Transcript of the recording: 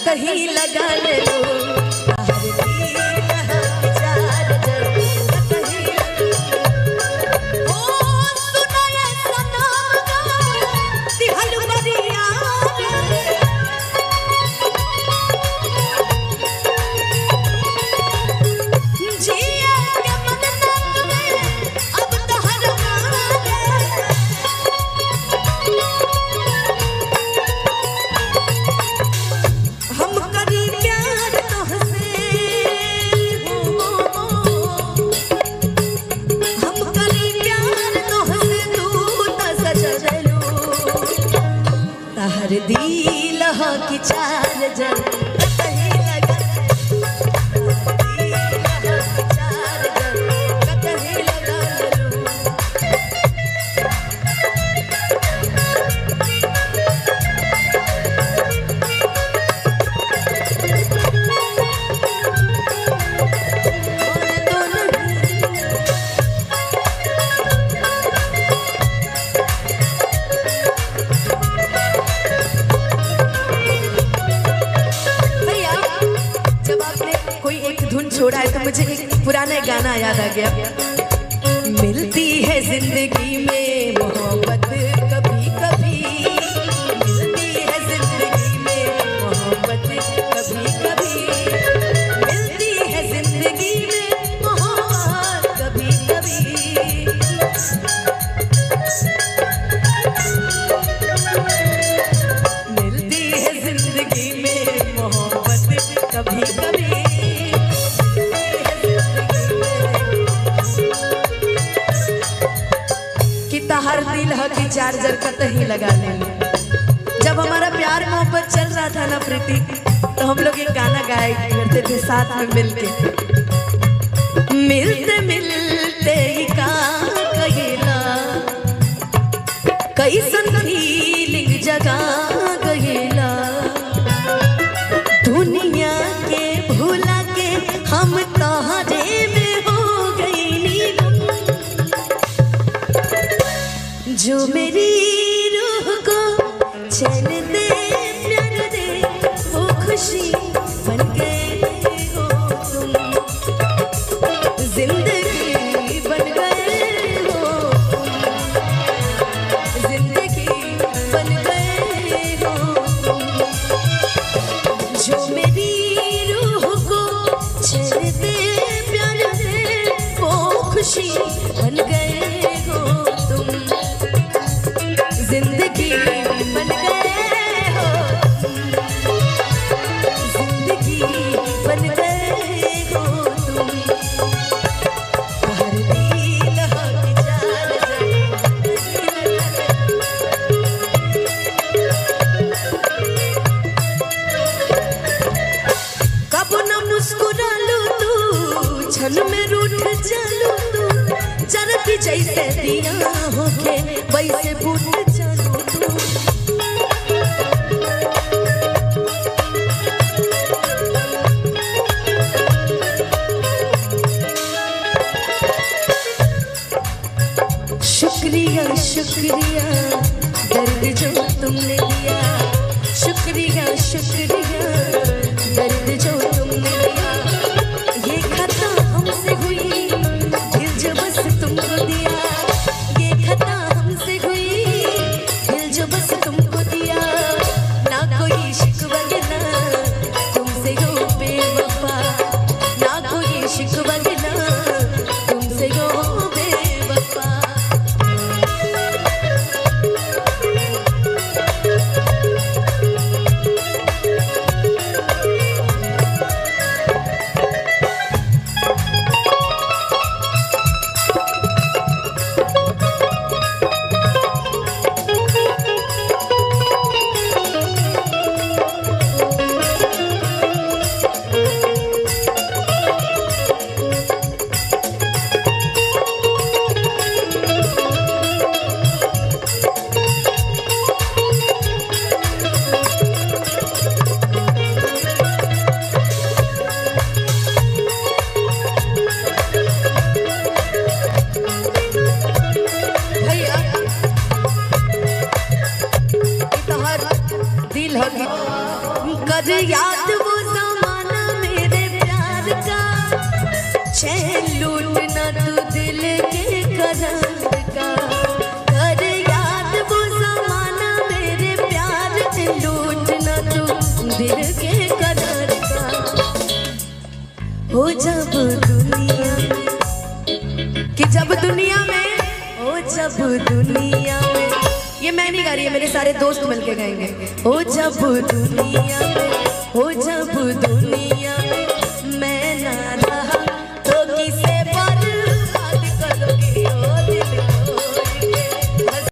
कहीं लगा ले लो ताहर दिल चार जर कहीं ओ सुनाए सनम गा दिहल बरिया जिया के मन ना अब तोहर हम करी प्यार तोहसे हम करी प्यार तोहसे तू त सजलू ताहर दिल ह कि चार जर कहीं लगा चार जर कहीं लगा छोड़ा है तो मुझे एक पुराना गाना याद आ गया। मिलती है जिंदगी में मोहब्बत कभी कभी, मिलती है जिंदगी में मोहब्बत कभी कभी, मिलती है जिंदगी में मोहब्बत कभी कभी। मिलती है जिंदगी में मोहब्बत कभी कभी, हर दिल ह की चार्जर कतही लगा ले। जब हमारा प्यार मोहब्बत चल रहा था ना प्रीति, तो हम लोग एक गाना गाया करते थे साथ में मिलके। मिलते मिलते ही का कहिला कैसन फीलिंग जगा गहिला, दुनिया के भूला के हम तोहरे में हो गईली। जो मेरी रूह को चैन दे प्यार दे वो खुशी बन गए हो तुम, जिंदगी बन गए हो तुम, जिंदगी बन गए हो तुम। जो मेरी रूह को चैन दे प्यार दे वो खुशी बन गए हो तुम, जिंदगी बन गए हो, जिंदगी बन गए हो तुम। हर दिल ह कि चार कब न मुस्कुरालू तू, क्षण में रूठ चलू तू, चरखी जैसे दिया होके वैसे बूट चलू तू। शुक्रिया शुक्रिया दर्द जो तुमने दिया, शुक्रिया शुक्रिया दर्द जो तुमने दिया। ये खता हमसे हुई दिल जो बस तुमको दिया, ये खता हमसे हुई दिल जो बस तुमको दिया। ना कोई शिकवा ना तुमसे हो बेवफा, ना कोई शिकवा ना तुमसे हो बेवफा। कर याद वो ज़माना मेरे प्यार का, चैन लूटना तू दिल के करार का। कर याद वो ज़माना मेरे प्यार के, लूटना तू दिल के करार का। हो जब दुनिया में, कि जब दुनिया में, हो जब दुनिया में, ये मैं नहीं गा रही है, मेरे सारे दोस्त मिलके गाएंगे। हो जब दुनिया में, हो जब